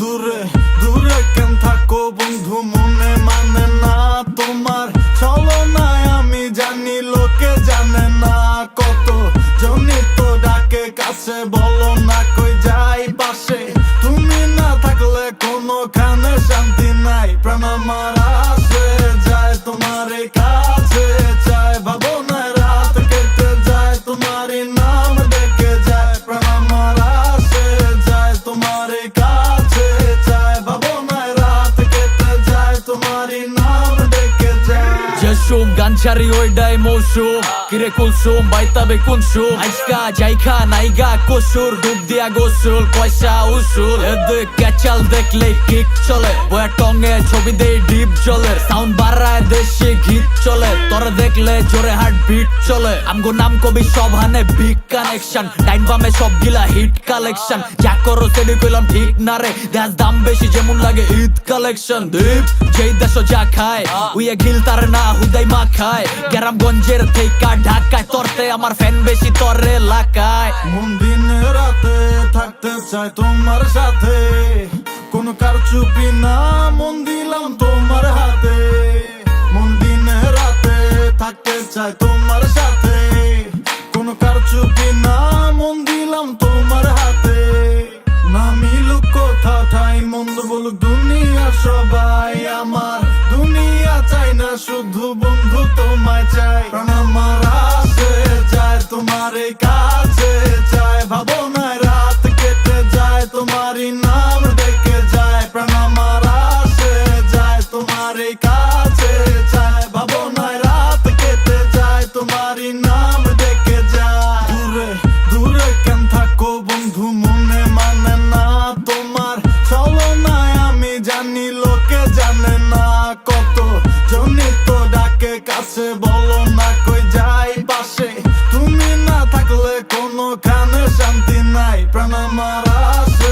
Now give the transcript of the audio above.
দূরে দূরে কেন থাকো বন্ধু, মনে মানে না তোমার ছলনায়। আমি জানি লোকে জানে না, কত জনি তো ডাকে কাছে, বলো না কই যাই পাশে। তুমি না থাকলে কোনোখানে শান্তি নাই, প্রাণ আমার আসে যায় তোমার কাছে চায়। ভাবনায় রাত কেটে যায়, তোমারই নাম ডেকে যায়। প্রাণ আমার আসে যায় তোমার কাছে চায়। ভাবনায় রাত কেটে যায়, তোমারই নাম ডেকে যায়। জসুম গাঞ্জারি ওইডাই মৌসুম, কিরে কুলসুম বাইতাবে কুনসুম। আজকা জাইখা নাইগা কসুর, ডুব দিয়া গোসুল পয়সা উসুল। এদিক ক্যাচাল দেখলে কিক চলে, বয়া টঙে ছবি দেই ডিপ জলের। সাউন্ড বাড়ায় দেশে গীত চলে, তোরে দেখলে জোরে হার্ট বিট চলে। আমগো নাম কবি সব হানে বিগ কানেকশন, টাইম বামে সব গিলা হিট কালেকশন। যা করো সেডি কইলাম ঠিক না রে, দেশ দাম বেশি যেমন লাগে ঈদ কালেকশন। দীপ যেই দেশ যা খায় উইয়া গিল তার না হুদাই মা খায়। গ্রামগঞ্জের থেকে ঢাকায় তরতে আমার ফ্যান বেশি তরে এলাকায়। মন দিনে রাতে থাকতে চাই তোমার সাথে, কোন কারচুপি না মন দিলাম তোমার হাতে। মন দিনে রাতে থাকতে চাই তোমার সাথে, কোন কারচুপি না মন দিলাম তোমার হাতে। না মিলুক কথা ঠাই মন্দ বলুক দুনিয়া সবাই, আমার দুনিয়া চাই না শুধু বন্ধু তোমায় চাই। প্রাণ আমার আসে যায় তোমার কাছে চায়। ভাবনায় রাত কেটে যায়, তোমারই নাম ডেকে যায়। প্রাণ আমার আসে যায় তোমার কাছে চায়। ভাবনায় রাত কেটে যায়, তোমারই নাম ডেকে যায়। দূরে দূরে কেন থাকো বন্ধু, মনে মানে না তোমার ছলনায়। আমি জানি লোকে জানে না, কত জনি তো ডাকে কাছে, বলো না কই যাই পাশে। তুমি না থাকলে কোনোখানে শান্তি নাই, প্রাণ আমার আসে